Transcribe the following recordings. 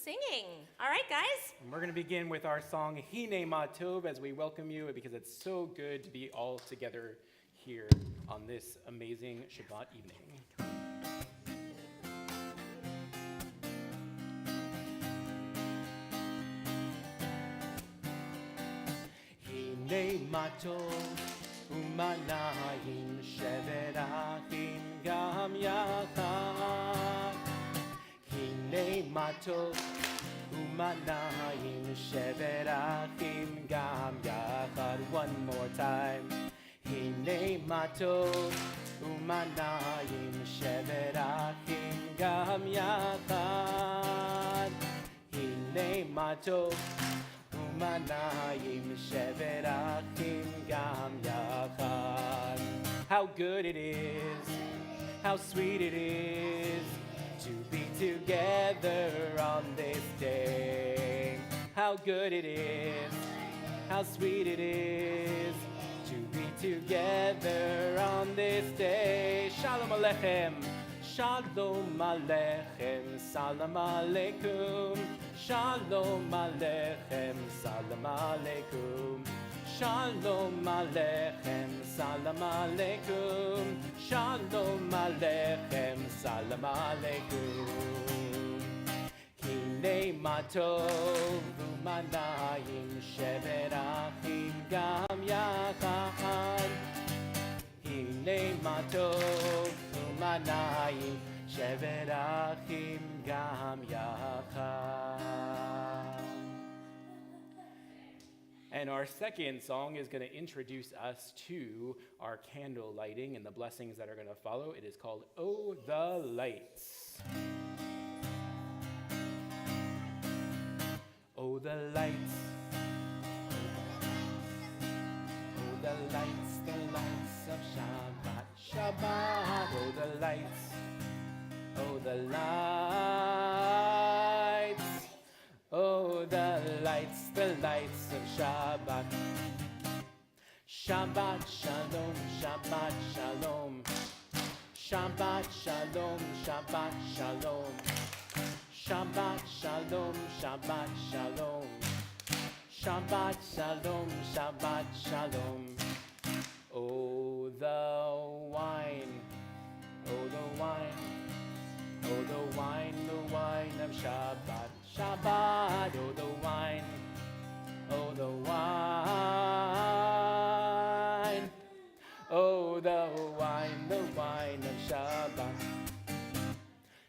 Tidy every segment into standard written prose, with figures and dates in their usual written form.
singing. All right, guys. And we're going to begin with our song Hine Ma Tov as we welcome you because it's so good to be all together here on this amazing Shabbat evening. Hine Ma Tov umanayim shevet achim gam yachad. Hine Ma Tov umanayim shevet achim gam yachad. One more time. Hine Ma Tov umanayim shevet achim gam yachad. Hine Ma Tov umanayim shevet achim gam yachad. How good it is, how sweet it is to be together on this day. How good it is, how sweet it is to be together on this day. Shalom Aleichem, Shalom Aleichem, Salam Aleikum. Shalom Aleichem, Salam Aleikum. Shalom Aleichem, Salam Aleikum. Shalom Aleichem, Salam Aleikum. Hine Ma Tov umanayim shevet achim gam yachad. Hine Ma Tov umanayim shevet achim gam yachad. And our second song is going to introduce us to our candle lighting and the blessings that are going to follow. It is called Oh the Lights. Oh the lights. Oh the lights of Shabbat. Shabbat. Oh the lights. Oh the lights. Oh the lights of Shabbat. Shabbat shalom, Shabbat shalom. Shabbat shalom, Shabbat shalom. Shabbat shalom, Shabbat shalom. Shabbat shalom, Shabbat shalom. Oh the wine, oh the wine. Oh the wine of Shabbat. Shabbat, oh the wine, oh the wine, oh the wine of Shabbat.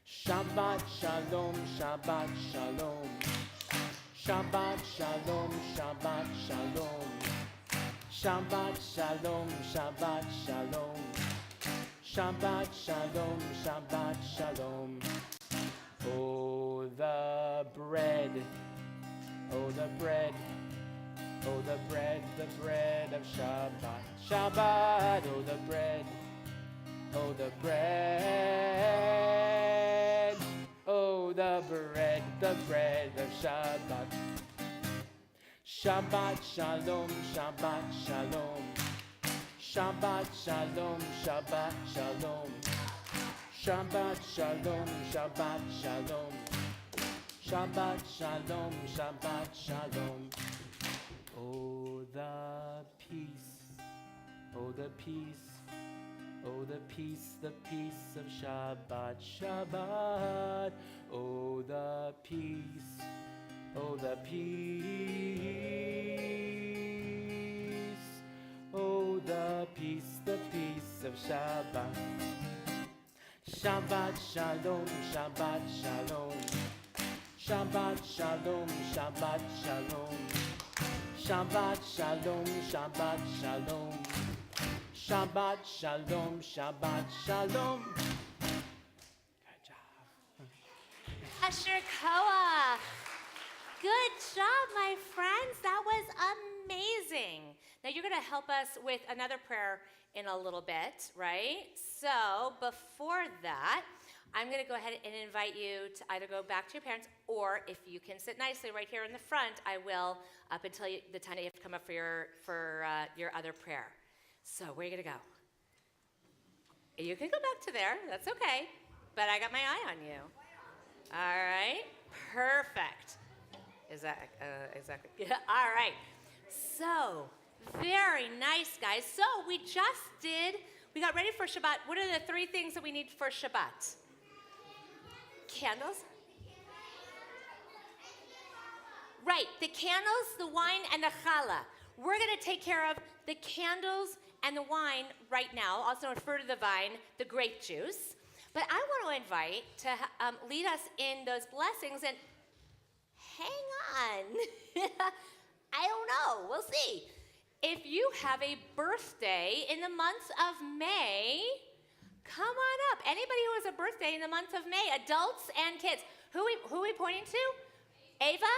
Shabbat shalom, Shabbat shalom. Shabbat shalom, Shabbat shalom. Shabbat shalom, Shabbat shalom. Shabbat shalom, Shabbat shalom. Oh the bread, oh the bread, oh the bread of Shabbat. Shabbat, oh the bread, oh the bread, oh the bread of Shabbat. Shabbat shalom, Shabbat shalom. Shabbat shalom, Shabbat shalom. Shabbat shalom, Shabbat shalom. Shabbat shalom, Shabbat shalom. Oh the peace, oh the peace, oh the peace of Shabbat. Shabbat, oh the peace, oh the peace. Oh, the peace of Shabbat. Shabbat shalom, Shabbat shalom. Shabbat shalom, Shabbat shalom. Shabbat shalom, Shabbat shalom. Shabbat shalom, Shabbat shalom. Good job. Asher Koa. Good job, my friends. That was amazing. Now you're going to help us with another prayer in a little bit, right? So before that, I'm going to go ahead and invite you to either go back to your parents, or if you can sit nicely right here in the front, I will up until the time that you have to come up for your other prayer. So where are you going to go? You can go back to there. That's okay. But I got my eye on you. All right. Perfect. Is that exactly? Yeah, all right. So, very nice, guys. So, we got ready for Shabbat. What are the 3 things that we need for Shabbat? Candles? Right, the candles, the wine, and the challah. We're going to take care of the candles and the wine right now, also refer to the vine, the grape juice. But I want to invite to lead us in those blessings, and hang on. I don't know. We'll see. If you have a birthday in the month of May, come on up. Anybody who has a birthday in the month of May, adults and kids. Who are we pointing to? Ava?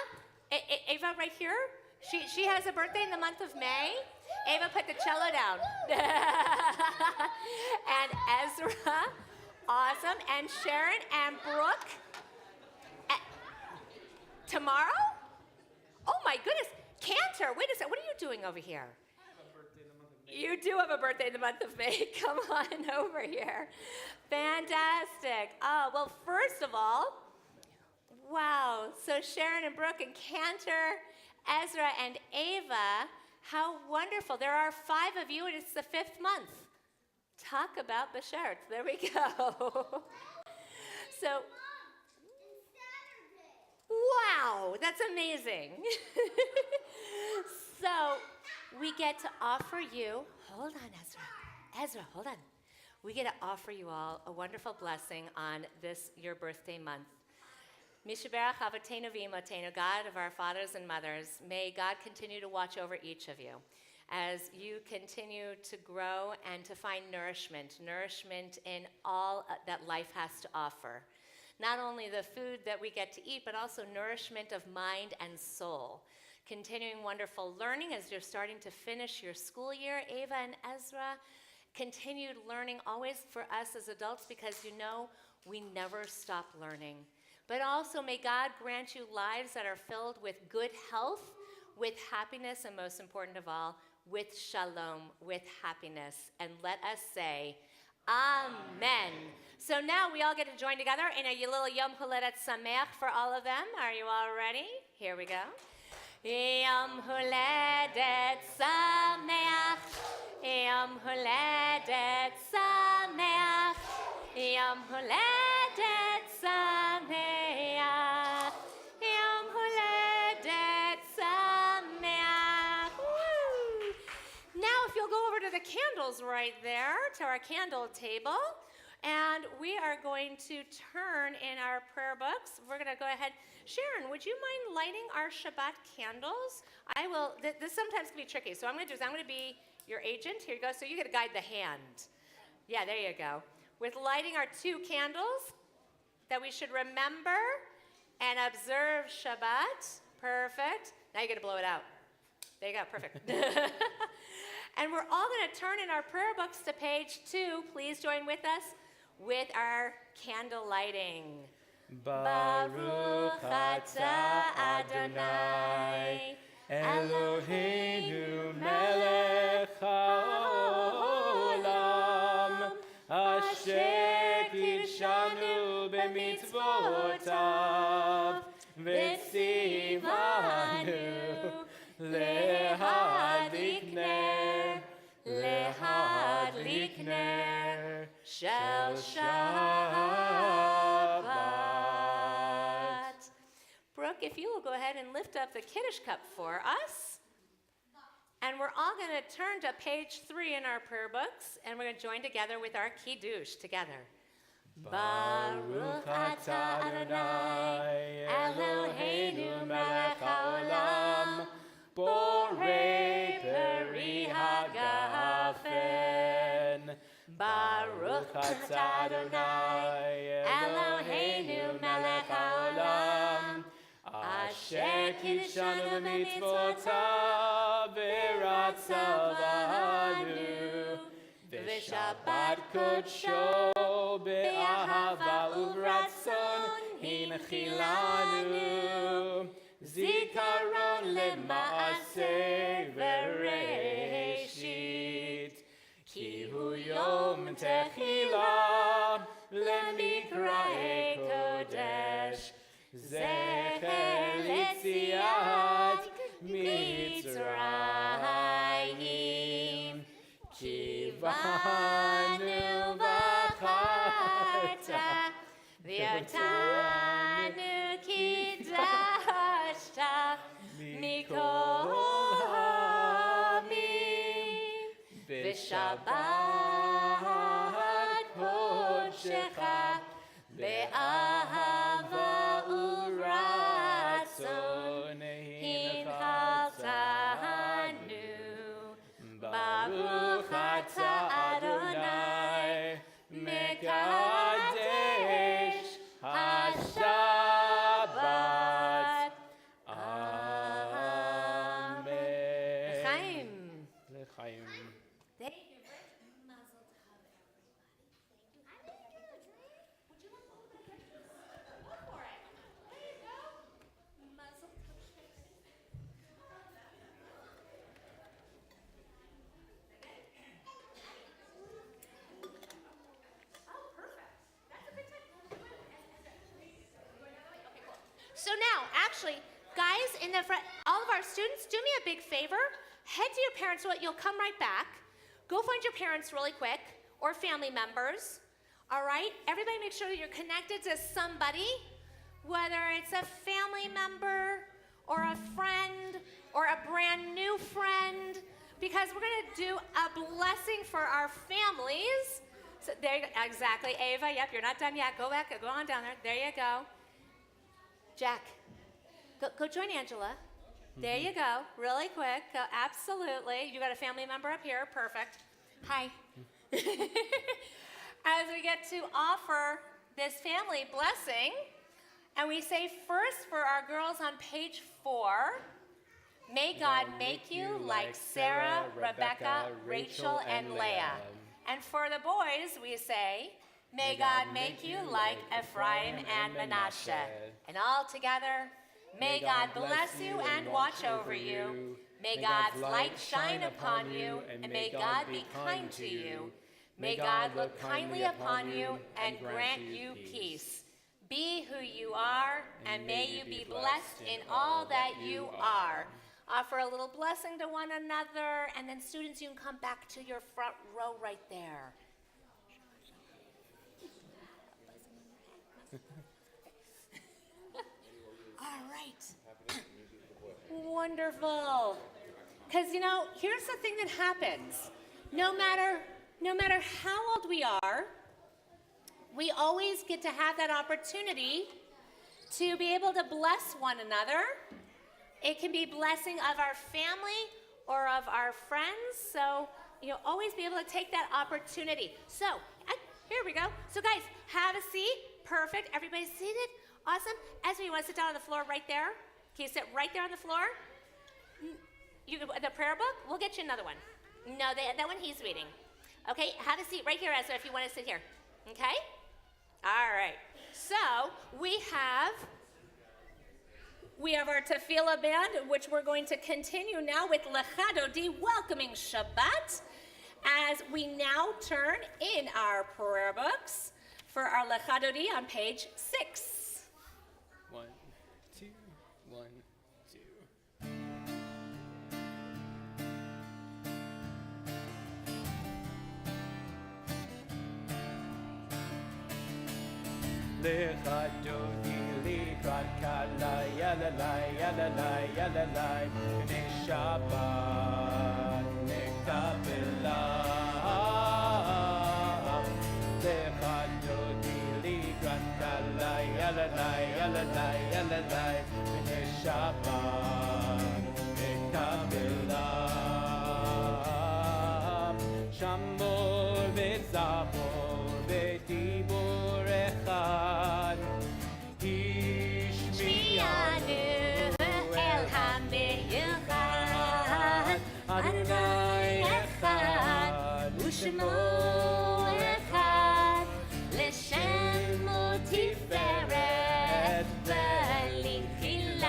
Ava right here? She has a birthday in the month of May. Ava, put the cello down. And Ezra, awesome. And Sharon and Brooke. Tomorrow? Oh my goodness. Cantor, wait a second. What are you doing over here? I have a birthday in the month of May. You do have a birthday in the month of May. Come on over here. Fantastic. Oh, well, first of all, wow. So Sharon and Brooke and Cantor, Ezra and Ava, how wonderful. There are 5 of you, and it's the 5th month. Talk about Bashert. There we go. So, wow, that's amazing. So, we get to offer you, hold on, Ezra, hold on. We get to offer you all a wonderful blessing on this, your birthday month. Mishaberach Avatenu V'Imotenu, God of our fathers and mothers, may God continue to watch over each of you as you continue to grow and to find nourishment in all that life has to offer. Not only the food that we get to eat, but also nourishment of mind and soul. Continuing wonderful learning as you're starting to finish your school year, Ava and Ezra. Continued learning always for us as adults, because you know we never stop learning. But also may God grant you lives that are filled with good health, with happiness, and most important of all, with shalom, with happiness. And let us say, Amen. So now we all get to join together in a little Yom Huledet Sameach for all of them. Are you all ready? Here we go. Yom Huledet Sameach, Yom Huledet Sameach, Yom Huledet Sameach, Yom Huledet Sameach. Woo! Now if you'll go over to the candles right there, to our candle table, and we are going to turn in our prayer books. We're going to go ahead. Sharon, would you mind lighting our Shabbat candles? I will. This sometimes can be tricky. So I'm going to be your agent. Here you go. So you get to guide the hand. Yeah, there you go. With lighting our 2 candles that we should remember and observe Shabbat. Perfect. Now you get to blow it out. There you go. Perfect. And we're all going to turn in our prayer books to page 2. Please join with us with our candle lighting. Baruch atah Adonai Eloheinu melech haolam asher kidshanu b'mitzvotav v'tzivanu lehadlik ner shel Shabbat. Brooke, if you will go ahead and lift up the Kiddush cup for us. And we're all going to turn to page 3 in our prayer books, and we're going to join together with our Kiddush together. Baruch atah Adonai Eloheinu melech haolam borei peri hagafen. Baruch atah Adonai Eloheinu melech haolam asher kidshanu b'mitzvotav v'ratzavanu v'shabbat kodsho be'ahava uvratzon hinchilanu zikaron lema'aseh v'reshit ki hu yom techila lemikra'e kodesh zeh Shabbat Kodshecha Be'ahava Uratzon Hinchaltanu Baruch Atah Adonai Mekadesh HaShabbat Amen. L'chaim. L'chaim. Thank you. Mazel tov, everybody. Thank you. Would you like a little bit of Christmas? Go for it. There you go. Mazel tov. Oh, perfect. That's a good time. So now, actually, guys, in the front, all of our students, do me a big favor. Head to your parents. You'll come right back. Go find your parents really quick, or family members. All right? Everybody make sure that you're connected to somebody, whether it's a family member, or a friend, or a brand new friend, because we're going to do a blessing for our families. So there you go. Exactly, Ava. Yep, you're not done yet. Go back. Go on down there. There you go. Jack, go join Angela. There you go. Really quick. Go, absolutely. You got a family member up here. Perfect. Hi. As we get to offer this family blessing, and we say first for our girls on page 4, may God make you like Sarah, Rebecca, Rachel, and Leah. And for the boys, we say, may God make you like Ephraim and Manasseh. And all together, may God bless you and watch over you. May God's light shine upon you, and may God be kind to you. May God look kindly upon you and grant you peace. Be who you are, and may you be blessed in all that you are. Offer a little blessing to one another, and then students, you can come back to your front row right there. All right. Wonderful. Because, here's the thing that happens. No matter how old we are, we always get to have that opportunity to be able to bless one another. It can be blessing of our family or of our friends. So, always be able to take that opportunity. So, here we go. So, guys, have a seat. Perfect. Everybody's seated. Awesome. Ezra, you want to sit down on the floor right there? Can you sit right there on the floor? The prayer book? We'll get you another one. No, that one he's reading. Okay, have a seat right here, Ezra, if you want to sit here. Okay? All right. So, we have our tefillah band, which we're going to continue now with Lecha Dodi, welcoming Shabbat, as we now turn in our prayer books for our Lecha Dodi on page 6. 1, 2, 1, 2. Lecha Dodi likrat kala yalalai yalalai yalalai b'nei Shabbat nekabelah. Lecha Dodi likrat kala yalalai yalalai yalalai b'nei Shabbat nekabelah. Shamor v'zachor v'dibur echad ishmi'anu el ha'meyachad Adonai echad u'shemo echad l'shemo tiferet v'linchilah.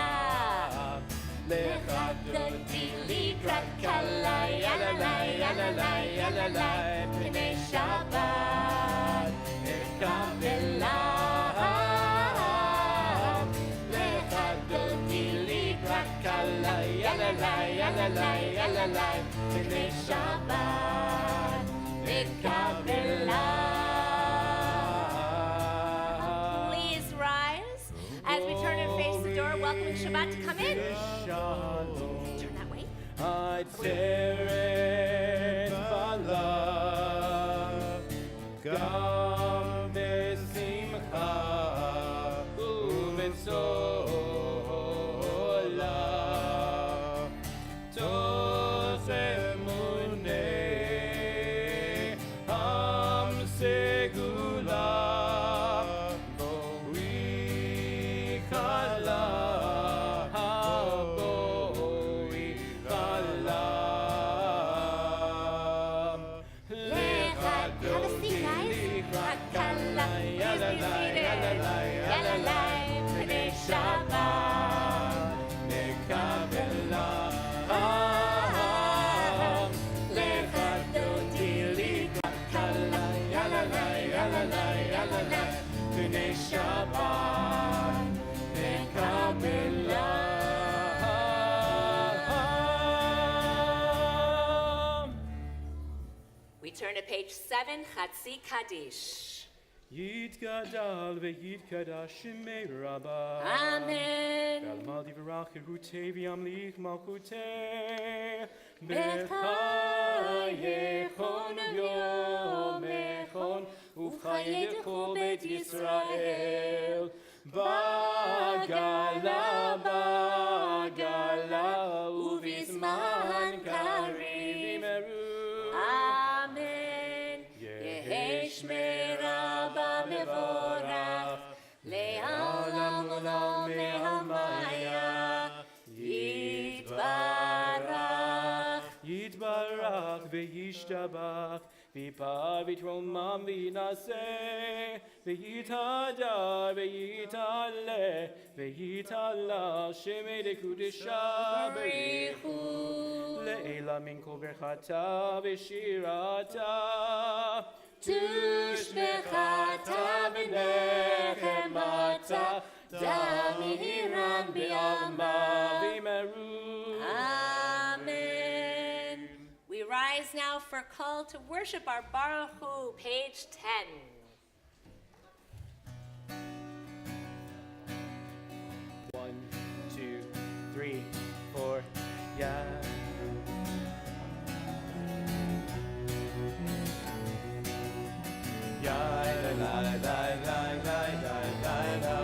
Lecha Dodi likrat kala yalalai yalalai yalalai b'nei Shabbat nekabelah. Lecha Dodi likrat kala yalalai yalalai yalalai b'nei Shabbat nekabelah. Please rise as we turn and face the door, welcoming Shabbat to come in. Turn that way. בשמחה ובצולה, תוז אמוני עם סגולה, בואי כלה, בואי כלה. Have a seat, guys. Hakala, please be seated. Yalalai, Pnei Shabbat. נקבלה לחדותי לקלה, יללה, יללה, יללה, פני שבת נקבלה. We turn to page 7, Chatzi Kaddish. יתגדל ויתקדש שמי רבה. Amen. ועלמא דברך חירותי וימליך מלכותי. בחייכון וביומכון ובחיי כל בית ישראל. בגלה בגלה ובזמן קריב ימרו. Amen. יהי שמירה במבורך, לעולם עולם מהמיה. יתברך. יתברך וישתבח, ויפאר ויתרומם וינשא, ויתהדר ויתעלה, ויתעלה שמי דקודשה בריחו. לעילה מן כל ברכתה ושירתה, תושבחתה ונחמתה, דמירן בעלמה. וימרו. Amen. We rise now for a call to worship our Baruch Hu, page 10. One, two, three, four, yeah. Ya la la la la la la la la.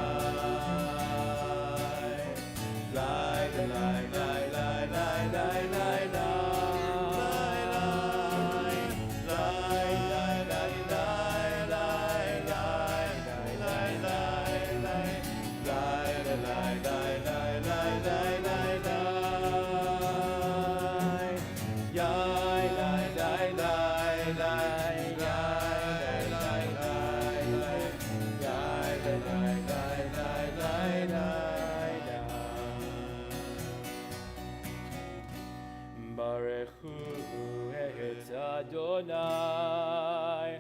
La la la la la la la la la. Adonai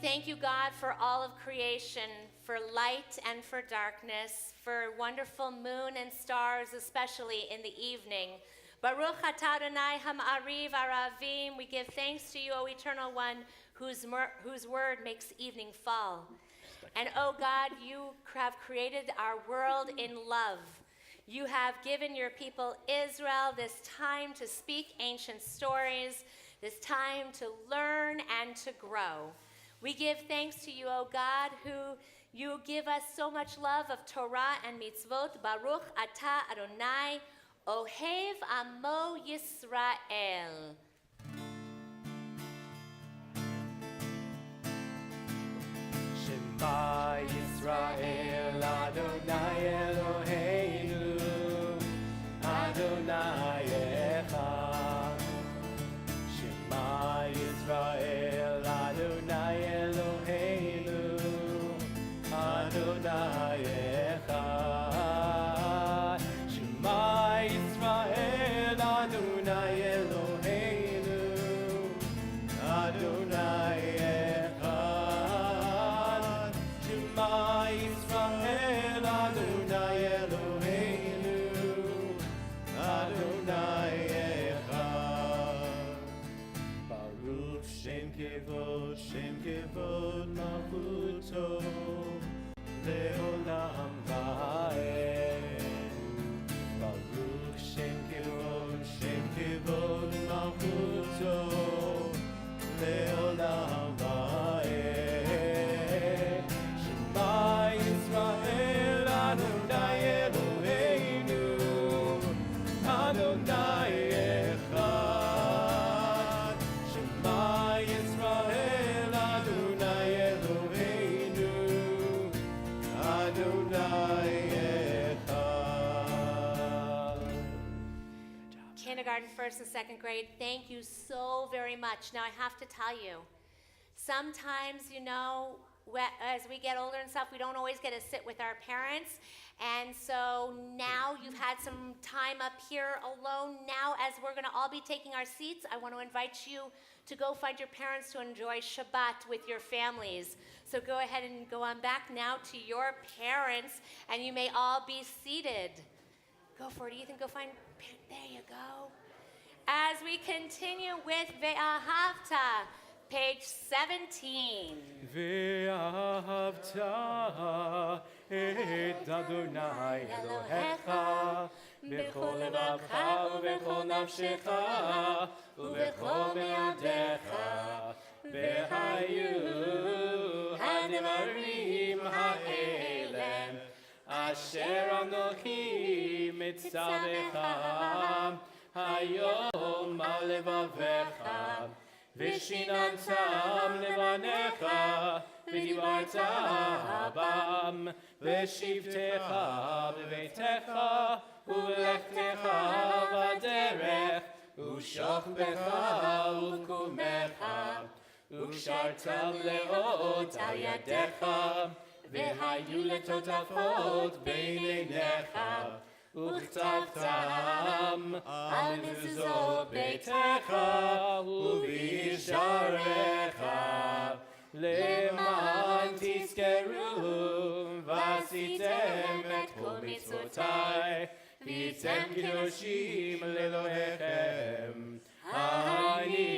thank you, God, for all of creation, for light and for darkness, for wonderful moon and stars, especially in the evening. Baruch atah Adonai ha'ma'ariv aravim. We give thanks to you, O Eternal One, whose word makes evening fall. And, oh God, you have created our world in love. You have given your people Israel this time to speak ancient stories, this time to learn and to grow. We give thanks to you, O God, who you give us so much love of Torah and mitzvot. Baruch atah Adonai, Ohev Amo Yisrael. Shema Yisrael, Adonai Eloheinu, Adonai Echad. Shema Yisrael, כבוד מלכותו לעולם ועד. שמע ישראל אדוני אלוהינו, אדוני אחד. שמע ישראל אדוני אלוהינו, אדוני אחד. Kindergarten, first and second grade, thank you so very much. Now I have to tell you, sometimes, as we get older and stuff, we don't always get to sit with our parents. And so now you've had some time up here alone. Now, as we're going to all be taking our seats, I want to invite you to go find your parents to enjoy Shabbat with your families. So go ahead and go on back now to your parents, and you may all be seated. Go for it, Ethan. Go find. There you go. As we continue with Ve'ahavta, page 17. ואהבת את אדוני אלוהיך בכל לבבך ובכל נפשך ובכל מאודיך, והיו הדברים האלה אשר אנוכי מצווך היום על לבביך, ושיננתם לבניך, ודיברת בם, ושבתך בביתך, ובלכתך בדרך, ושוכבך ובקומך, וקשרת לאות על ידיך, והיו לטוטפות בין עיניך, וכתבתם על מזוזות ביתך ובשעריך, למען תזכרו ועשיתם את כל מצוותיי, והייתם קדושים לאלוהיכם. אני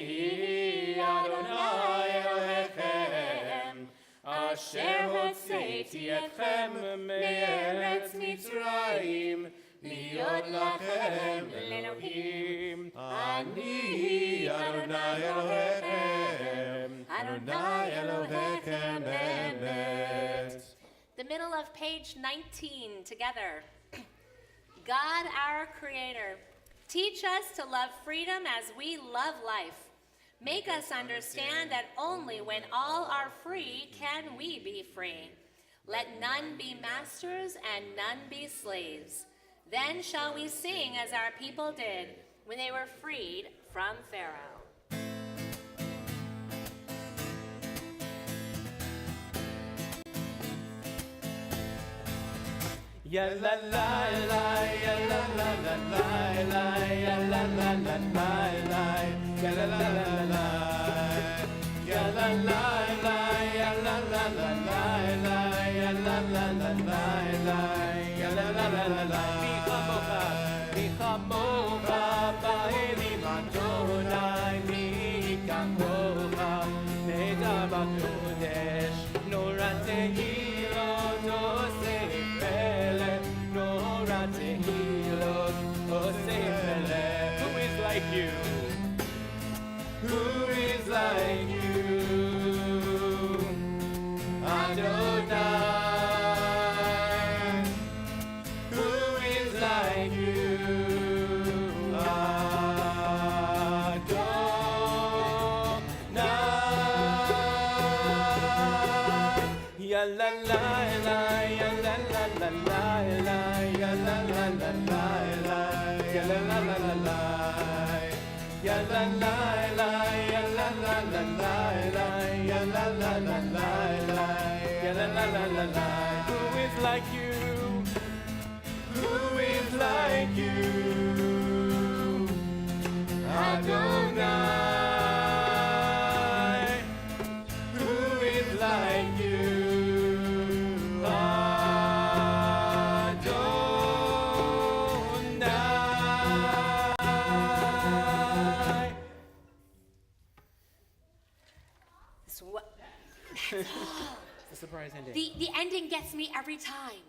אדוני אלוהיכם, אשר הוצאתי אתכם מארץ מצרים, להיות לכם לאלוהים. אני אדוני אלוהיכם, אדוני אלוהיכם באמת. The middle of page 19 together. God, our Creator, teach us to love freedom as we love life. Make us understand that only when all are free can we be free. Let none be masters and none be slaves. Then shall we sing as our people did when they were freed from Pharaoh. Ya la la la, ya la la la la, ya la la la la, ya la la la la, ya la la la, ya la la la la, ya la la la la, ya la la la la. Mi chamocha ba'elim Adonai, mi kamocha nehedar b'kodesh, norat tehilot oseh peleh, norat tehilot oseh peleh. Who is like you? Who is like you? Adonai. Who is like you? Adonai. Ya la la la, ya la la la la, ya la la la la, ya la la la la, ya la la la, ya la la la la, ya la la la la, ya la la la la. Who is like you? Who is like you? Adonai. Who is like you? Adonai. It's a surprise ending. The ending gets me every time.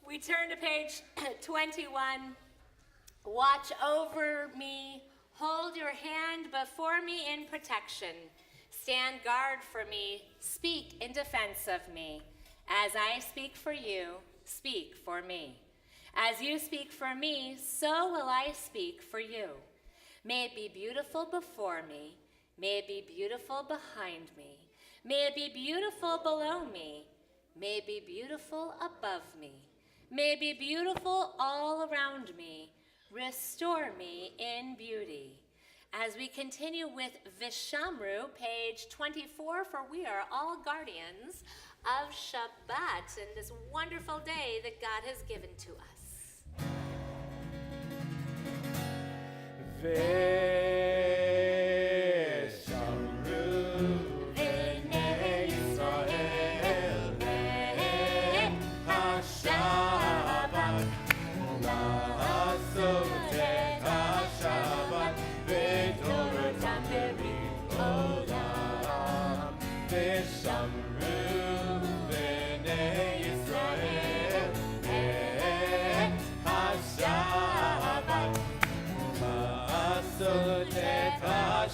We We turn to page 21. Watch over me, hold your hand before me in protection. Stand guard for me, speak in defense of me. As I speak for you, speak for me. As you speak for me, so will I speak for you. May it be beautiful before me, may it be beautiful behind me, may it be beautiful below me, may it be beautiful above me, may it be beautiful all around me. Restore me in beauty. As we continue with Vishamru, page 24, for we are all guardians of Shabbat and this wonderful day that God has given to us.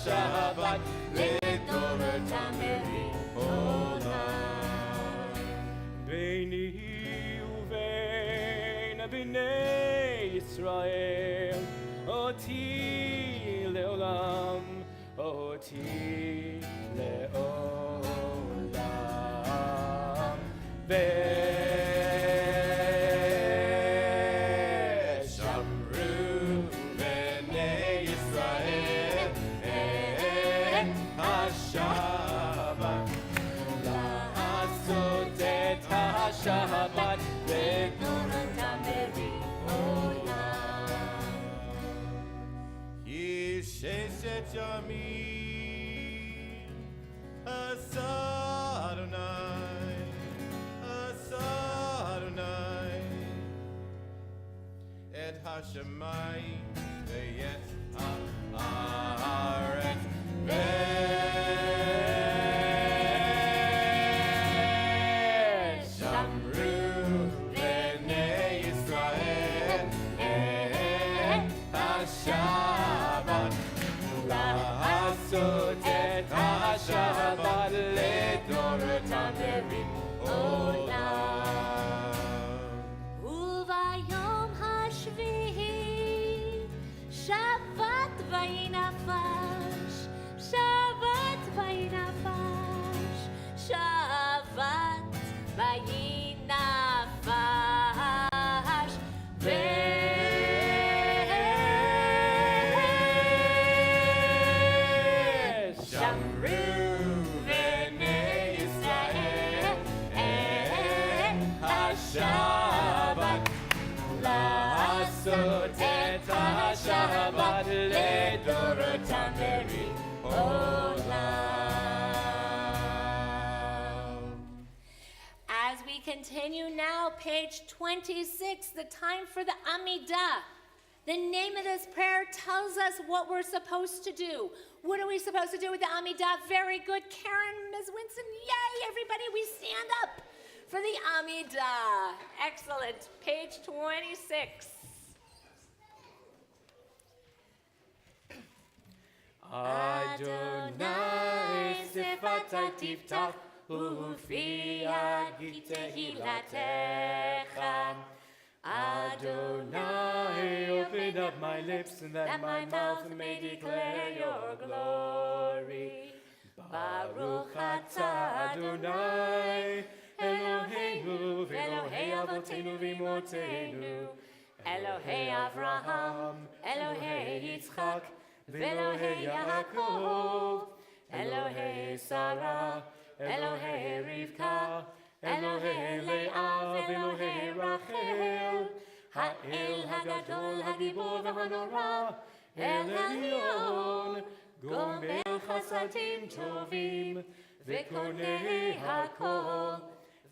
Shabbat לדורתם עולם. ביני ובין בני ישראל, אותי לעולם, אותי לעולם. Shabbat לדורתם עולם. כי ששת ימים עשה אדוני, את השמיים ואת הארץ. Shabbat לדורתם עולם. וביום השביעי שבת ויהי נפש, שבת ויהי נפש, שבת ויהי נפש. Shabbat לדורתם עולם. As we continue now, page 26, the time for the Amidah. The name of this prayer tells us what we're supposed to do. What are we supposed to do with the Amidah? Very good, Karen, Ms. Winston. Yay, everybody, we stand up for the Amidah. Excellent. Page 26. Adonai sifata tiftach ufi yagi tehilatecha. Adonai, open up my lips and that my mouth may declare your glory. Baruch atah Adonai, Eloheinu v'Elohei avotenu v'imotenu, Elohei Avraham, Elohei Yitzchak, v'Elohei Yaakov, Elohei Sarah, Elohei Rivka, Elohei Leah, Elohei Rachel, Ha'el Hagadol, Hagibor v'Hanora, El Elyon, Gomel Chasadim Tovim, V'Konei Hakol,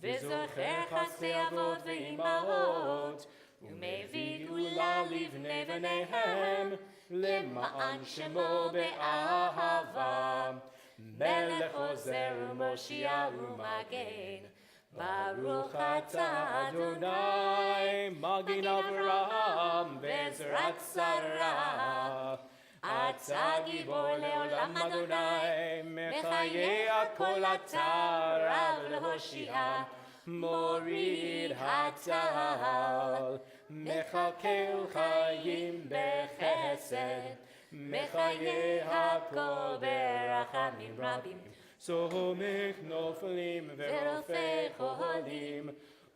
V'Zocher Chasdei Avot v'Imaot, U'mevid Ula Livnei V'neihem, למען שמו באהבה, מלך עוזר ומושיע ומגן, Baruch atah Adonai, Magin Avraham, Bezrat Sarah. Ata gibor leolam Adonai, Mechaye hakol ata rav lehoshia, Morid hatal, Mechakel chayim bechesed, Mechaye hakol berachamim rabim. Somech noflim verofei cholim,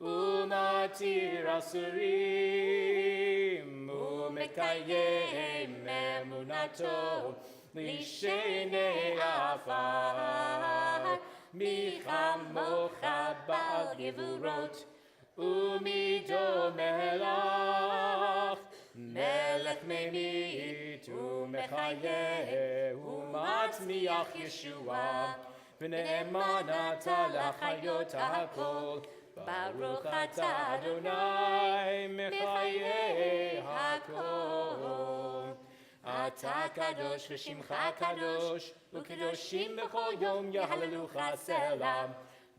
Umatir asurim, Umekayem emunato, Lishenei afar, Michamocha ba'al gevurot, Umido melach, Melech memit, Umechaye, Umatzmiach Yeshua, V'ne'emanata lachayot hakol, Baruch atah Adonai, Mechaye hakol. Ata kadosh v'shimcha kadosh, u'kedoshim b'chol yom yahalelucha selam.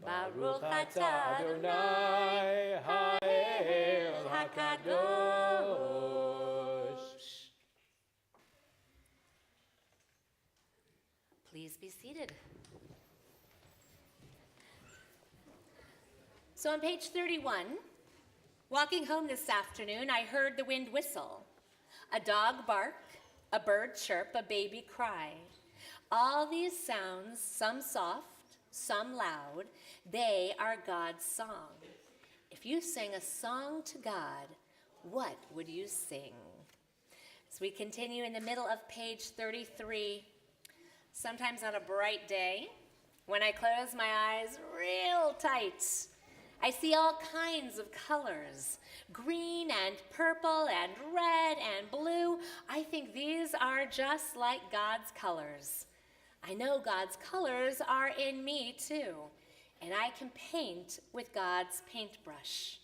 Baruch atah Adonai, ha'el hakadosh. Please be seated. So on page 31, walking home this afternoon, I heard the wind whistle, a dog bark, a bird chirp, a baby cry. All these sounds, some soft, some loud, they are God's song. If you sang a song to God, what would you sing? As we continue in the middle of page 33, sometimes on a bright day, when I close my eyes real tight, I see all kinds of colors, green and purple and red and blue. I think these are just like God's colors. I know God's colors are in me too, and I can paint with God's paintbrush.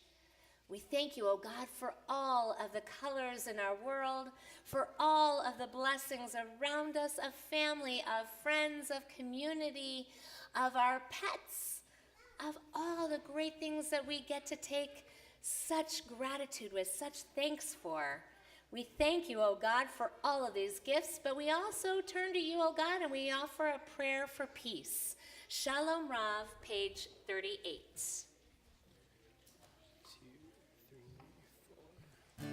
We thank you, O God, for all of the colors in our world, for all of the blessings around us, of family, of friends, of community, of our pets, of all the great things that we get to take such gratitude with, such thanks for. We thank you, O God, for all of these gifts, but we also turn to you, O God, and we offer a prayer for peace. Shalom Rav, page 38. 1,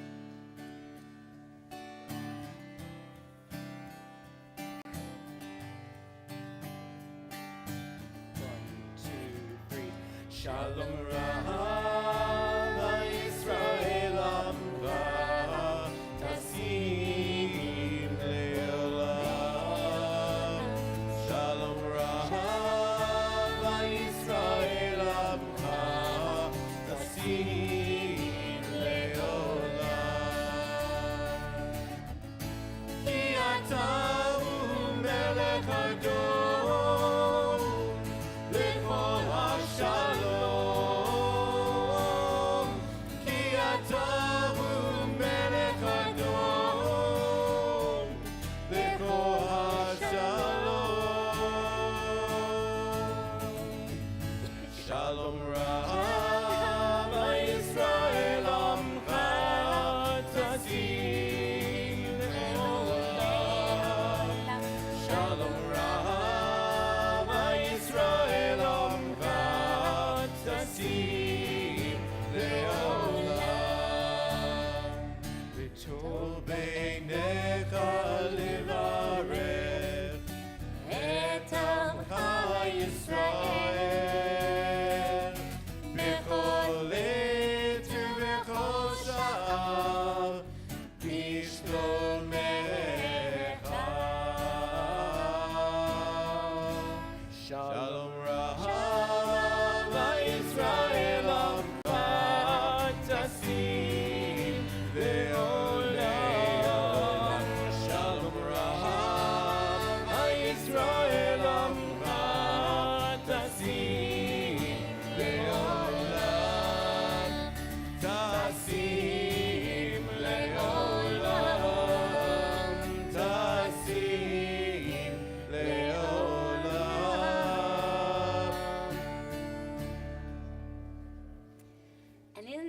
2, 3. Shalom Rav Yisrael Amcha Tasim Leolam. Shalom Rav Yisrael Amcha Tasim Leolam. Ki ata hu melech hador lechol hashalom. Ki ata hu melech hador lechol hashalom. Shalom Rav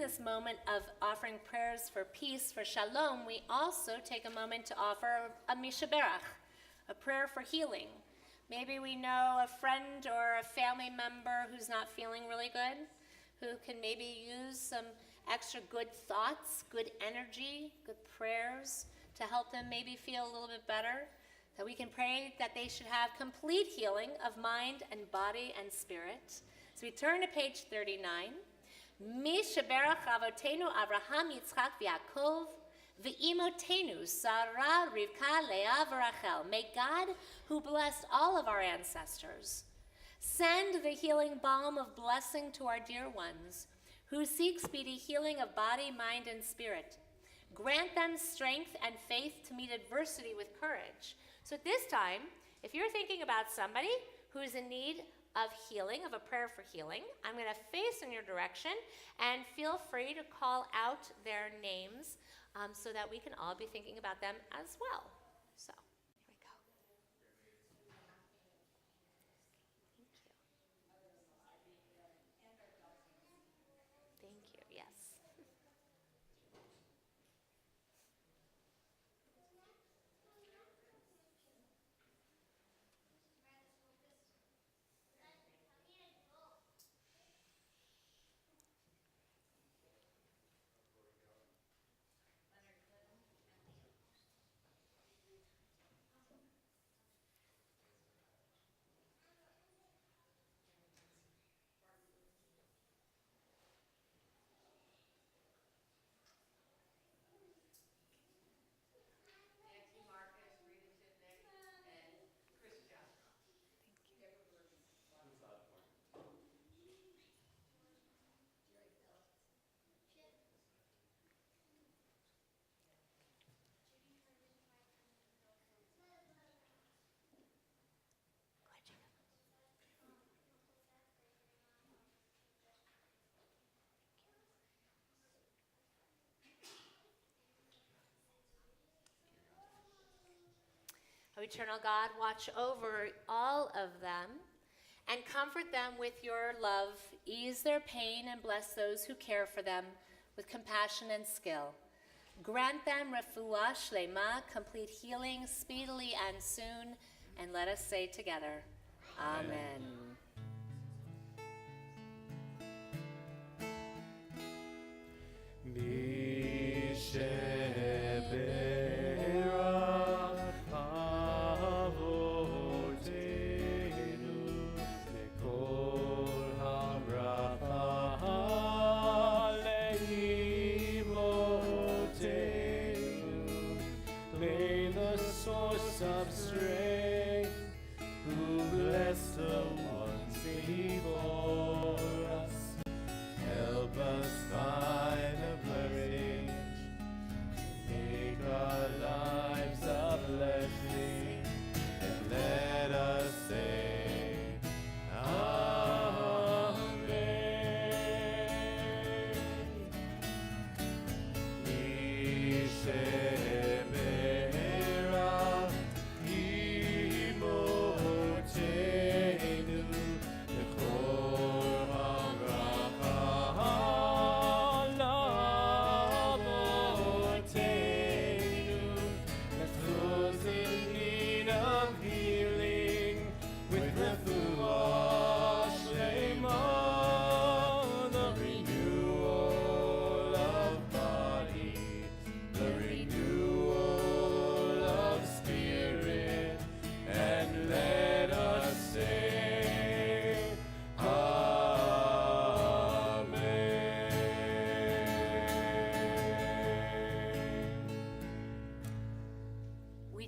this moment of offering prayers for peace, for shalom, we also take a moment to offer a mishaberach, a prayer for healing. Maybe we know a friend or a family member who's not feeling really good, who can maybe use some extra good thoughts, good energy, good prayers to help them maybe feel a little bit better. That we can pray that they should have complete healing of mind and body and spirit. So we turn to page 39. Mi sheberach avotenu Avraham, Yitzchak, v'Yaakov, v'imotenu Sarah, Rivka, Leah, v'Rachel. May God, who blessed all of our ancestors, send the healing balm of blessing to our dear ones, who seek speedy healing of body, mind, and spirit. Grant them strength and faith to meet adversity with courage. So at this time, if you're thinking about somebody who's in need of healing, of a prayer for healing, I'm going to face in your direction, and feel free to call out their names so that we can all be thinking about them as well. So, here we go. Thank you, yes. O eternal God, watch over all of them and comfort them with your love. Ease their pain and bless those who care for them with compassion and skill. Grant them refuah shlema, complete healing speedily and soon, and let us say together, Amen. Of strength, who bless the ones before us, help us find a blessing to make our lives a blessing, and let us say, Amen. We say,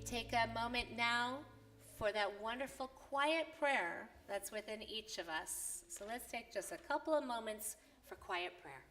take a moment now for that wonderful quiet prayer that's within each of us. So let's take just a couple of moments for quiet prayer.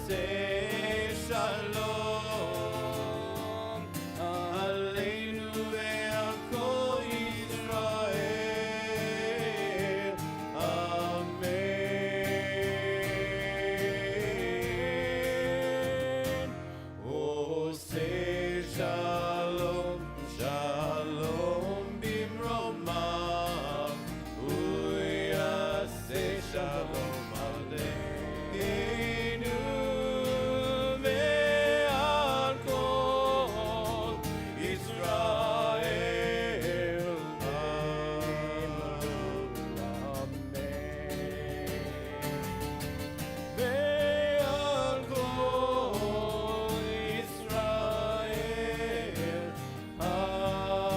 say shalom aleinu ve'al kol Yisrael. Amen. Oh, say shalom, shalom bimromav. Say shalom aleinu ve'al kol Yisrael. Amen. Ve'al kol Yisrael. Amen.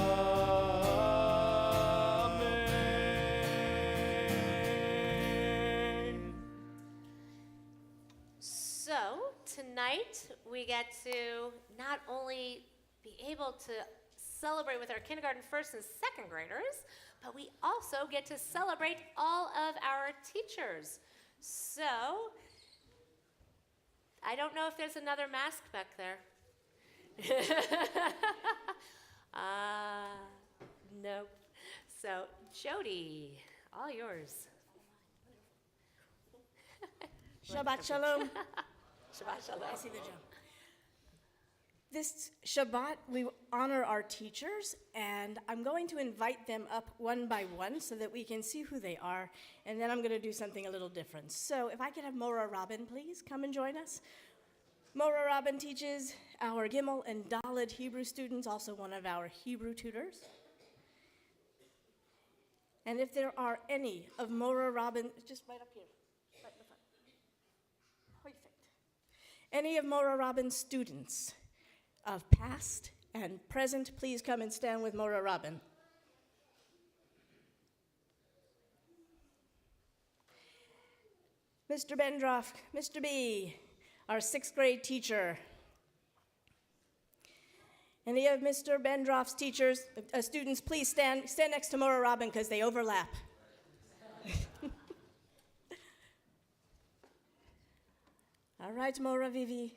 So, tonight we get to not only be able to celebrate with our kindergarten first and second graders, but we also get to celebrate all of our teachers. So, I don't know if there's another mask back there. Nope. So, Jody, all yours. Shabbat Shalom. Shabbat shalom. I see the jump. This Shabbat, we honor our teachers, and I'm going to invite them up one by one so that we can see who they are, and then I'm going to do something a little different. So if I could have Mora Robin, please, come and join us. Mora Robin teaches our Gimel and Dalet Hebrew students, also one of our Hebrew tutors. And if there are any of Mora Robin, just right up here, right in the front. Perfect. Any of Mora Robin's students of past and present, please come and stand with Mora Robin. Mr. Bendroff, Mr. B, our 6th grade teacher. Any of Mr. Bendroff's teachers, students, please stand next to Mora Robin because they overlap. All right, Mora Vivi,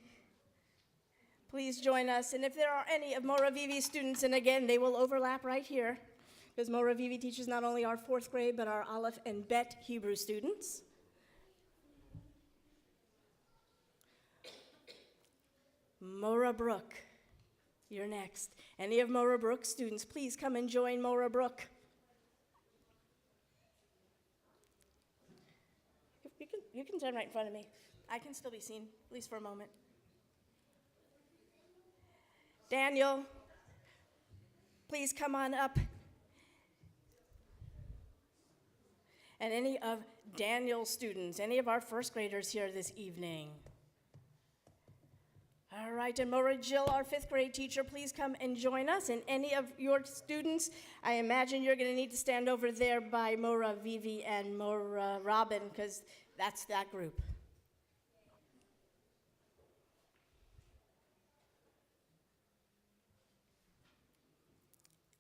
please join us. And if there are any of Mora Vivi's students, and again, they will overlap right here, because Mora Vivi teaches not only our 4th grade, but our Aleph and Bet Hebrew students. Mora Brook, you're next. Any of Mora Brook's students, please come and join Mora Brook. You can stand right in front of me. I can still be seen, at least for a moment. Daniel, please come on up. And any of Daniel's students, any of our 1st graders here this evening. All right, and Mora Jill, our 5th grade teacher, please come and join us. And any of your students, I imagine you're going to need to stand over there by Mora Vivi and Mora Robin, because that's that group.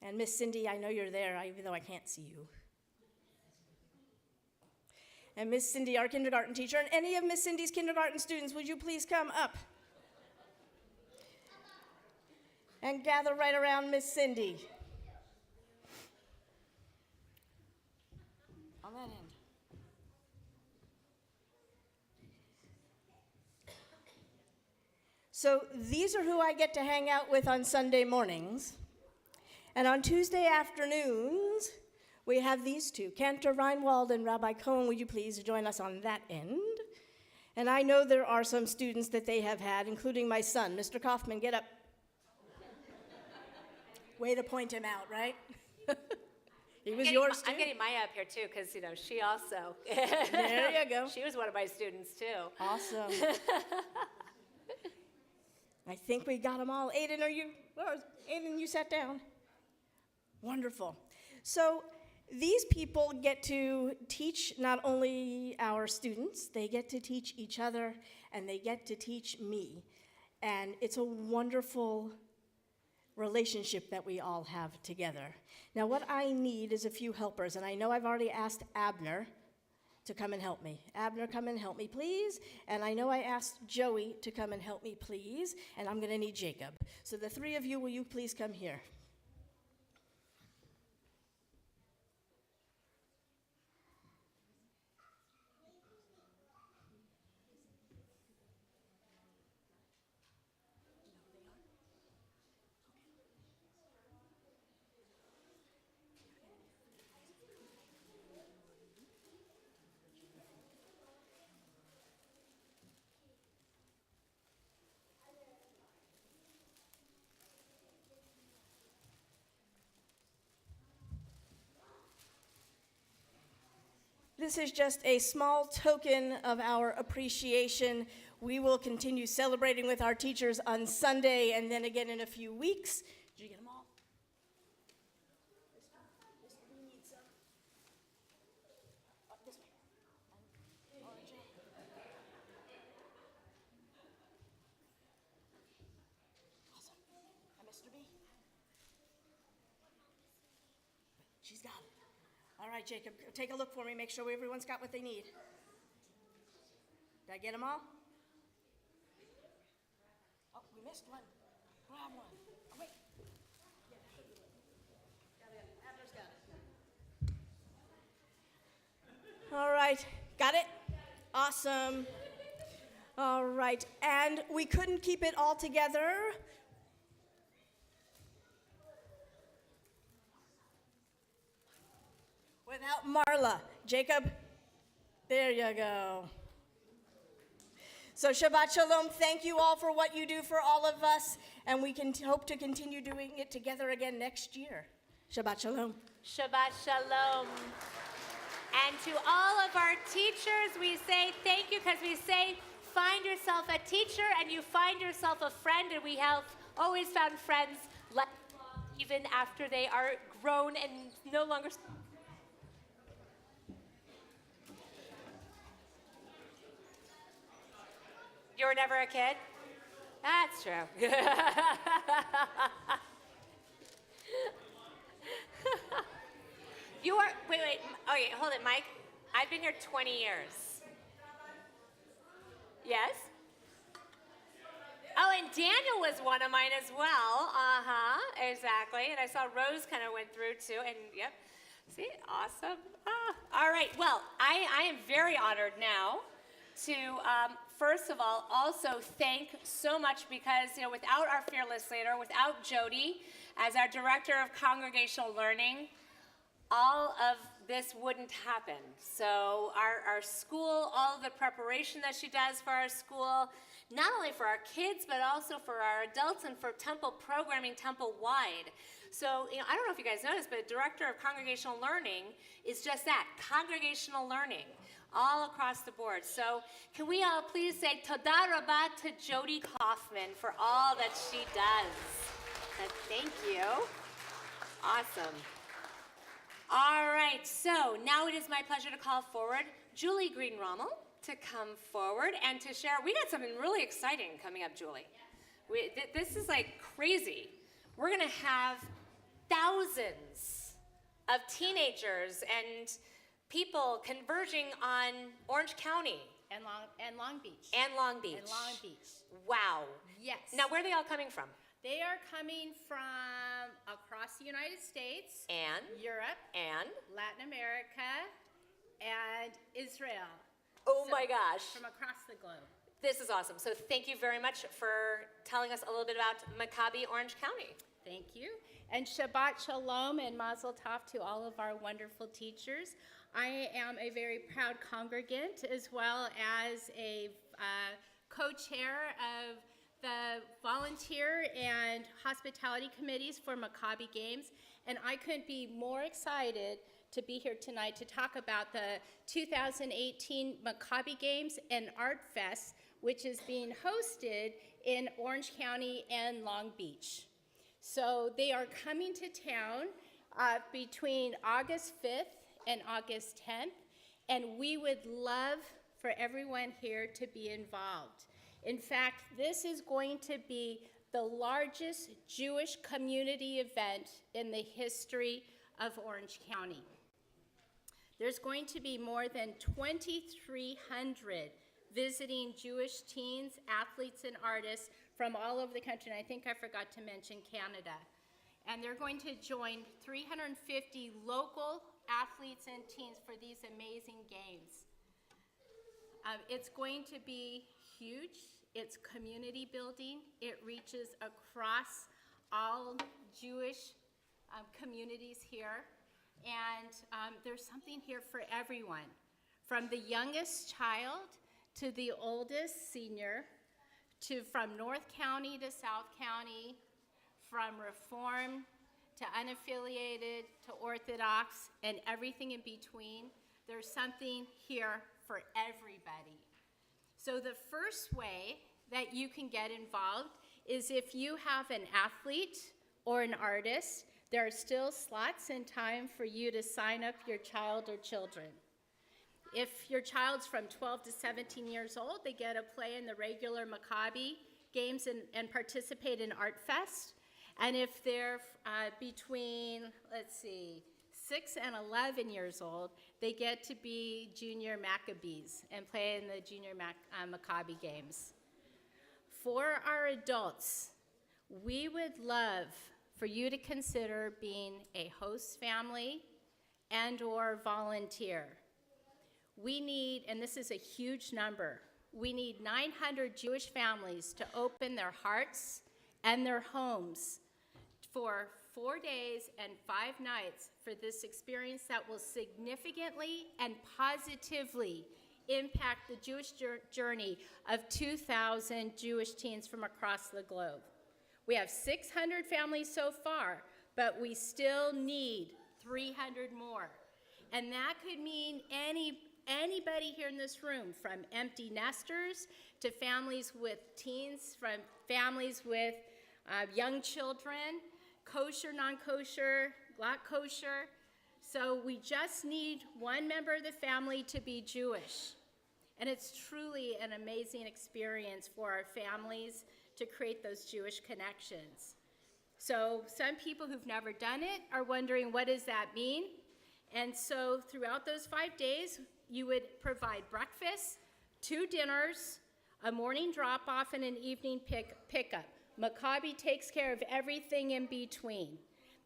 And Miss Cindy, I know you're there, even though I can't see you. And Miss Cindy, our kindergarten teacher, and any of Miss Cindy's kindergarten students, would you please come up? And gather right around Miss Cindy. On that end. So these are who I get to hang out with on Sunday mornings. And on Tuesday afternoons, we have these two, Cantor Reinwald and Rabbi Cohen. Would you please join us on that end? And I know there are some students that they have had, including my son. Mr. Kaufman, get up. Way to point him out, right? He was yours too. I'm getting Maya up here too, because she also. There you go. She was one of my students too. Awesome. I think we got them all. Aiden, Aiden, you sat down. Wonderful. So these people get to teach not only our students, they get to teach each other, and they get to teach me. And it's a wonderful relationship that we all have together. Now, what I need is a few helpers, and I know I've already asked Abner, to come and help me. Abner, come and help me, please. And I know I asked Joey to come and help me, please. And I'm going to need Jacob. So the three of you, will you please come here? This is just a small token of our appreciation. We will continue celebrating with our teachers on Sunday and then again in a few weeks. Did you get them all? Mr. B needs some. This way. Orange. Awesome. And Mr. B. She's got it. All right, Jacob, take a look for me. Make sure everyone's got what they need. Did I get them all? Oh, we missed one. Grab one. Oh, wait. Abner's got it. All right, got it? Awesome. All right, and we couldn't keep it all together. Without Marla. Jacob, there you go. So Shabbat Shalom, thank you all for what you do for all of us, and we can hope to continue doing it together again next year. Shabbat Shalom. Shabbat Shalom. And to all of our teachers, we say thank you because we say find yourself a teacher and you find yourself a friend, and we have always found friends lifelong, even after they are grown and no longer. You were never a kid? That's true. You are, wait, okay, hold it, Mike. I've been here 20 years. Yes? Oh, and Daniel was one of mine as well. Exactly. And I saw Rose kind of went through too, and yep. See, awesome. All right, well, I am very honored now to, first of all, also thank so much because, without our fearless leader, without Jody as our director of congregational learning, all of this wouldn't happen. So our school, all of the preparation that she does for our school, not only for our kids, but also for our adults and for Temple programming Temple-wide. So, I don't know if you guys noticed, but director of congregational learning is just that, congregational learning, all across the board. So can we all please say Toda Rabah to Jody Kaufman for all that she does. Thank you. Awesome. All right, so now it is my pleasure to call forward Julie Green-Rommel to come forward and to share. We got something really exciting coming up, Julie. This is like crazy. We're going to have thousands of teenagers and people converging on Orange County. And Long Beach. And Long Beach. And Long Beach. Wow. Yes. Now, where are they all coming from? They are coming from across the United States, And? Europe, And? Latin America, and Israel. Oh my gosh. From across the globe. This is awesome. So thank you very much for telling us a little bit about Maccabi Orange County. Thank you. And Shabbat Shalom and Mazel Tov to all of our wonderful teachers. I am a very proud congregant as well as a co-chair of the volunteer and hospitality committees for Maccabi Games, and I couldn't be more excited to be here tonight to talk about the 2018 Maccabi Games and Art Fest, which is being hosted in Orange County and Long Beach. So they are coming to town between August 5th and August 10th, and we would love for everyone here to be involved. In fact, this is going to be the largest Jewish community event in the history of Orange County. There's going to be more than 2,300 visiting Jewish teens, athletes, and artists from all over the country, and I think I forgot to mention Canada. And they're going to join 350 local athletes and teens for these amazing games. It's going to be huge. It's community building. It reaches across all Jewish communities here. And there's something here for everyone, from the youngest child to the oldest senior, from North County to South County, from Reform to unaffiliated to Orthodox, and everything in between. There's something here for everybody. So the first way that you can get involved is if you have an athlete or an artist, there are still slots and time for you to sign up your child or children. If your child's from 12 to 17 years old, they get to play in the regular Maccabi games and participate in Art Fest. And if they're between, 6 and 11 years old, they get to be junior Maccabees and play in the junior Maccabi games. For our adults, we would love for you to consider being a host family and or volunteer. We need, and this is a huge number, we need 900 Jewish families to open their hearts and their homes for 4 days and 5 nights for this experience that will significantly and positively impact the Jewish journey of 2,000 Jewish teens from across the globe. We have 600 families so far, but we still need 300 more. And that could mean anybody here in this room, from empty nesters to families with teens, from families with young children, kosher, non-kosher, not kosher. So we just need one member of the family to be Jewish. And it's truly an amazing experience for our families to create those Jewish connections. So some people who've never done it are wondering, what does that mean? And so throughout those 5 days, you would provide breakfast, 2 dinners, a morning drop-off, and an evening pickup. Maccabi takes care of everything in between.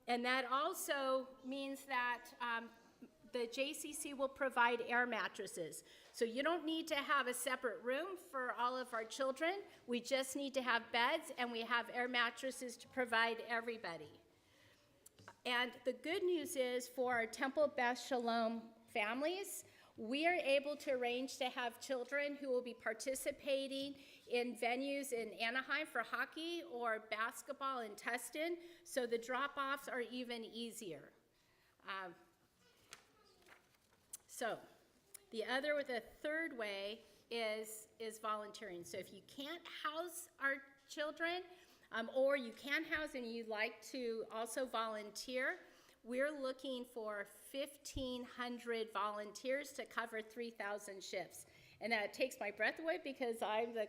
And that also means that the JCC will provide air mattresses. So you don't need to have a separate room for all of our children. We just need to have beds, and we have air mattresses to provide everybody. And the good news is, for our Temple Beth Sholom families, we are able to arrange to have children who will be participating in venues in Anaheim for hockey or basketball in Tustin, so the drop-offs are even easier. The third way is volunteering. So if you can't house our children, or you can house and you'd like to also volunteer, we're looking for 1,500 volunteers to cover 3,000 shifts. And that takes my breath away because I'm the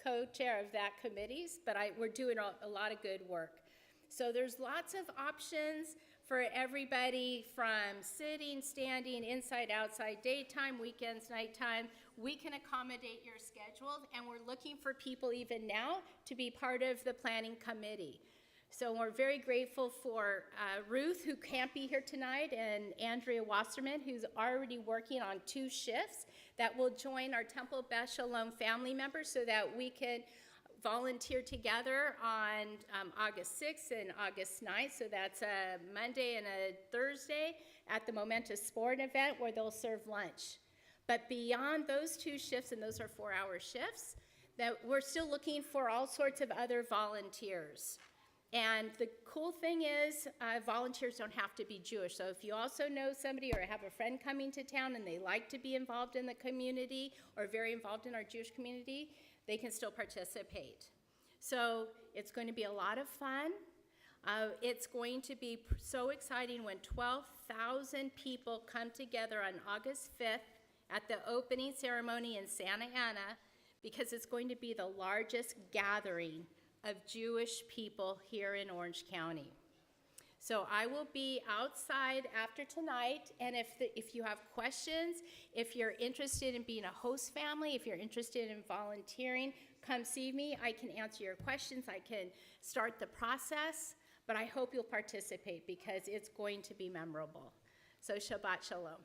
co-chair of that committee, but we're doing a lot of good work. So there's lots of options for everybody, from sitting, standing, inside, outside, daytime, weekends, nighttime. We can accommodate your schedule, and we're looking for people even now to be part of the planning committee. So we're very grateful for Ruth, who can't be here tonight, and Andrea Wasserman, who's already working on 2 shifts that will join our Temple Beth Sholom family members so that we can volunteer together on August 6th and August 9th. So that's a Monday and a Thursday at the Momentous Sport event where they'll serve lunch. But beyond those 2 shifts, and those are 4-hour shifts, that we're still looking for all sorts of other volunteers. And the cool thing is, volunteers don't have to be Jewish. So if you also know somebody or have a friend coming to town and they like to be involved in the community or very involved in our Jewish community, they can still participate. So it's going to be a lot of fun. It's going to be so exciting when 12,000 people come together on August 5th at the opening ceremony in Santa Ana, because it's going to be the largest gathering of Jewish people here in Orange County. So I will be outside after tonight, and if you have questions, if you're interested in being a host family, if you're interested in volunteering, come see me. I can answer your questions. I can start the process, but I hope you'll participate because it's going to be memorable. So Shabbat Shalom.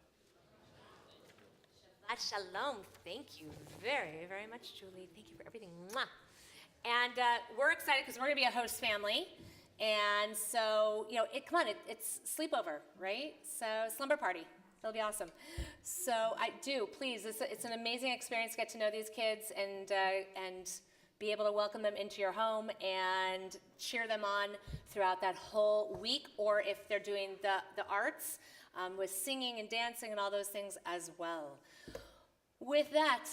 Shalom. Thank you very, very much, Julie. Thank you for everything. Mwah. And we're excited because we're going to be a host family. And so, it's sleepover, right? So slumber party. It'll be awesome. So please, it's an amazing experience to get to know these kids and be able to welcome them into your home and cheer them on throughout that whole week, or if they're doing the arts with singing and dancing and all those things as well. With that,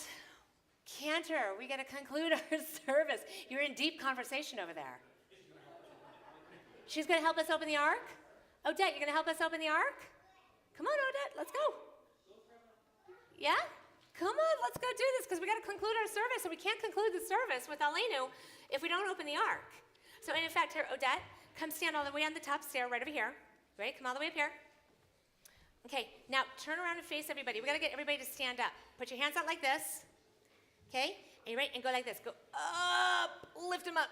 Cantor, we got to conclude our service. You're in deep conversation over there. She's going to help us open the ark? Odette, you're going to help us open the ark? Come on, Odette, let's go. Yeah? Come on, let's go do this, because we got to conclude our service, and we can't conclude the service with Aleinu if we don't open the ark. So, in fact, here, Odette, come stand all the way on the top stair right over here. Right? Come all the way up here. Okay, now turn around and face everybody. We got to get everybody to stand up. Put your hands out like this. Okay? And you're right, and go like this. Go up, lift them up.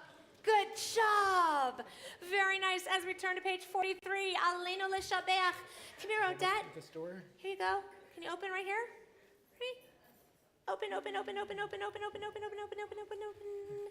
Good job. Very nice. As we turn to page 43, Aleinu l'shabeach. Come here, Odette. This door. Here you go. Can you open right here? Ready? Open, open, open, open, open, open, open, open, open, open, open, open, open.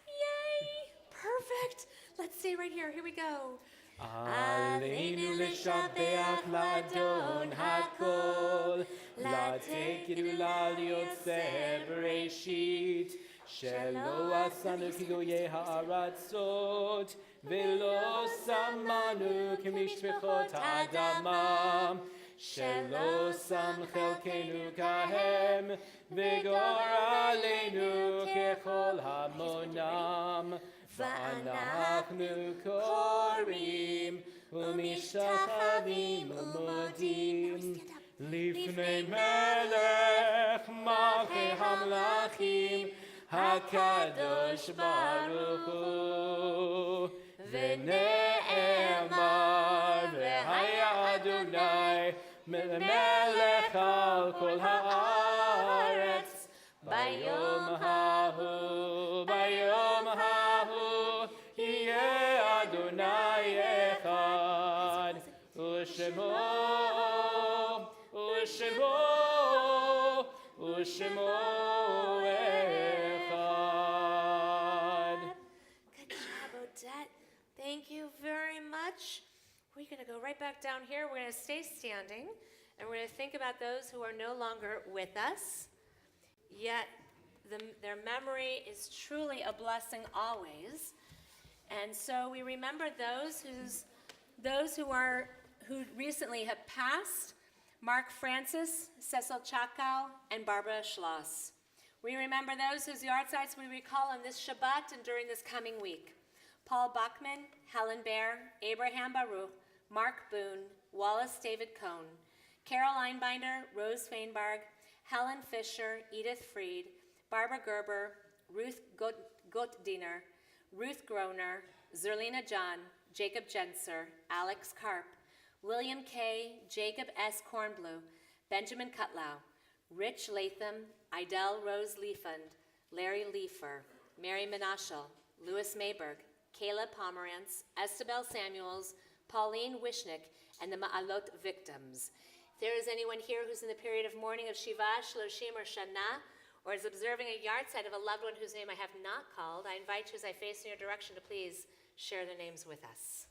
Yay. Perfect. Let's stay right here. Here we go. Aleinu l'shabeach l'Adon hakol, l'atei gidula liyotzeh b'reishit, shelo asanu kigoyei ha'aratzot, velo samanu k'mishpechot ha'adama, shelo sam chelkenu kahem, v'gor aleinu kechol hamonam. ואנחנו קוראים ומשתחווים ומודים לפני מלך מלכי המלכים הקדוש ברוך הוא ונאמר והיה אדוני מלך על כל הארץ ביום ההוא ביום ההוא יהיה אדוני אחד ושמו אחד. Good job, Odette. Thank you very much. We're going to go right back down here. We're going to stay standing, and we're going to think about those who are no longer with us, yet their memory is truly a blessing always. And so we remember those who recently have passed: Mark Francis, Cecil Chakau, and Barbara Schloss. We remember those whose yahrzeits we recall on this Shabbat and during this coming week: Paul Bachman, Helen Baer, Abraham Baruch, Mark Boone, Wallace David Cohn, Carol Einbinder, Rose Feinberg, Helen Fisher, Edith Fried, Barbara Gerber, Ruth Gottdiener, Ruth Groner, Zerlina John, Jacob Jenser, Alex Karp, William K., Jacob S. Kornblue, Benjamin Cutlow, Rich Latham, Idel Rose Leafund, Larry Leifer, Mary Menashel, Louis Mayberg, Kayla Pomerantz, Estabel Samuels, Pauline Wishnick, and the Ma'alot victims. If there is anyone here who's in the period of mourning of Shiva, Shloshim, or Shana, or is observing a yahrzeit of a loved one whose name I have not called, I invite you as I face in your direction to please share their names with us.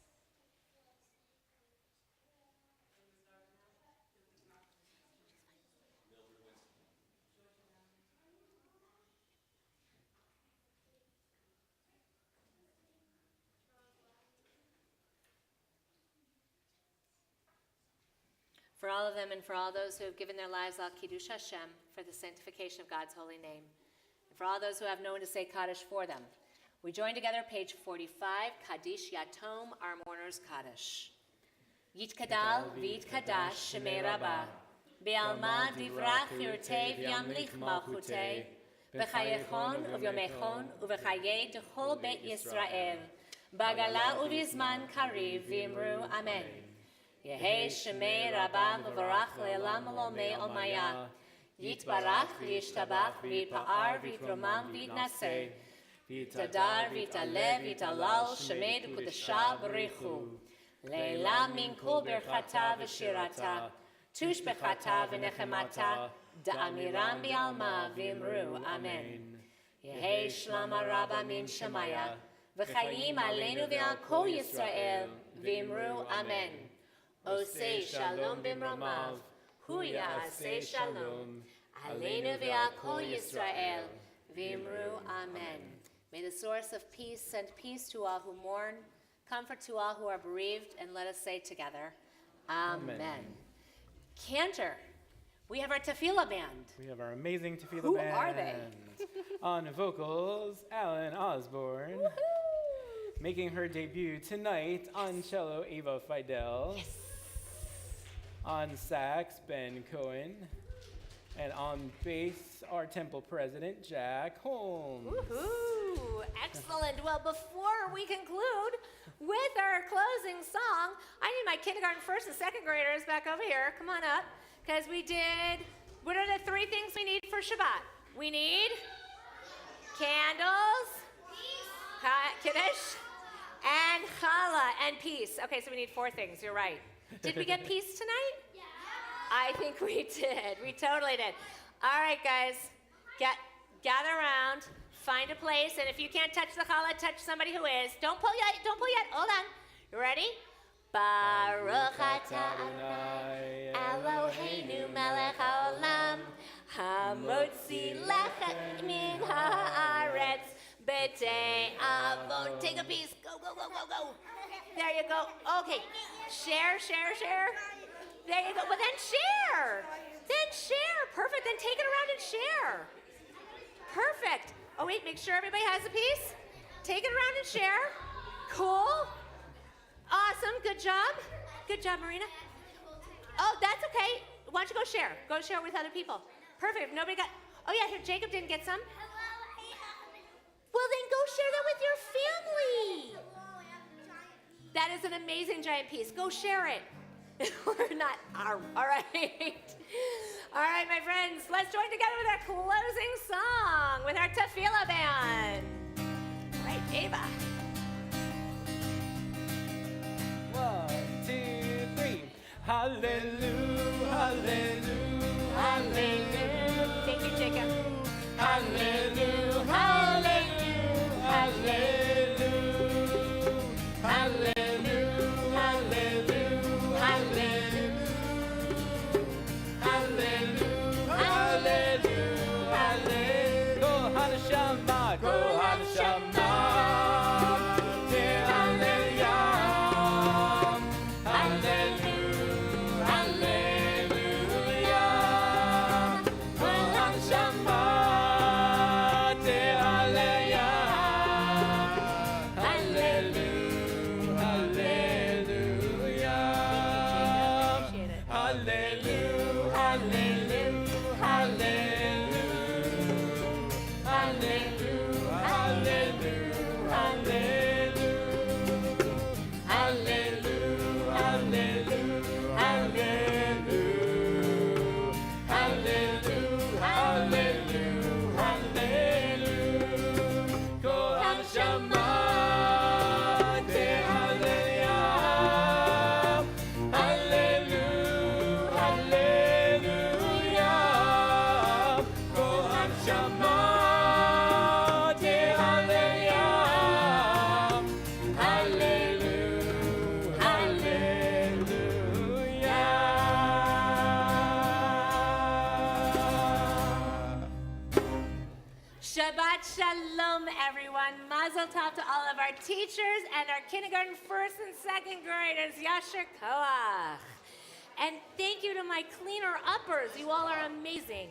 For all of them and for all those who have given their lives al Kiddush Hashem, for the sanctification of God's holy name. And for all those who have no one to say Kaddish for them. We join together, page 45, Kaddish Yatom, our mourner's Kaddish. Yitkadal v'yitkadash shemei Rabbah, be'alma divrach yurtei v'yamlich malchutei, b'chayechon uvyomechon uv'chayei d'chol beit Yisrael, Bagala ubizman kariv vimru amen. Yehi shemei rabba v'varach le'elam olomei olmaya. Yitbarach v'yishtabach v'yitpa'ar v'yitromam v'yitnaseh. V'yitadar v'yitaleh v'yitalal shemei d'kudesha b'richu. Le'elam min kol berchata v'shirata. Tush bechata v'nechemata. Da'amiram bi'alma v'imru amen. Yehi shlama rabba min shemaya. V'chayim aleinu v'al kol Yisrael v'imru amen. Osei shalom b'mromav. Hu ya'aseh shalom. Aleinu v'al kol Yisrael v'imru amen. May the source of peace send peace to all who mourn, comfort to all who are bereaved, and let us say together, Amen. Cantor, we have our tefillah band. We have our amazing tefillah Who band. are they? On vocals, Alan Osborne. Woohoo! Making her debut tonight on cello, Ava Fidel. Yes. On sax, Ben Cohen. And on bass, our temple president, Jack Holmes. Woohoo! Excellent. Well, before we conclude with our closing song, I need my kindergarten first and second graders back over here. Come on up. Because what are the 3 things we need for Shabbat? We need candles, Kiddush, and challah, and peace. Okay, so we need 4 things. You're right. Did we get peace tonight? Yeah. I think we did. We totally did. All right, guys. Gather around. Find a place. And if you can't touch the challah, touch somebody who is. Don't pull yet. Don't pull yet. Hold on. You ready? Baruch atah Adonai Eloheinu melech haolam hamotzi lechem min haaretz b'tei avon. Take a piece. Go, go, go, go, go. There you go. Okay. Share. There you go. Well, then share. Perfect. Then take it around and share. Perfect. Oh, wait. Make sure everybody has a piece. Take it around and share. Cool. Awesome. Good job, Marina. Oh, that's okay. Why don't you go share? Go share with other people. Perfect. If nobody got... Oh, yeah, here, Jacob didn't get some. Well, then go share that with your family. That is an amazing giant piece. Go share it. Or not. All right. All right, my friends. Let's join together with our closing song with our tefillah band. All right, Ava. 1, 2, 3. Hallelujah, hallelujah, Hallelujah. Thank you, Jacob. hallelujah, hallelujah, hallelujah, hallelujah, hallelujah, hallelujah, hallelujah, hallelujah. Go Hanashama, go Hanashama. Shabbat Shalom, everyone. Mazel tov to all of our teachers and our kindergarten first and second graders. Yasher Koach. And thank you to my cleaner uppers. You all are amazing.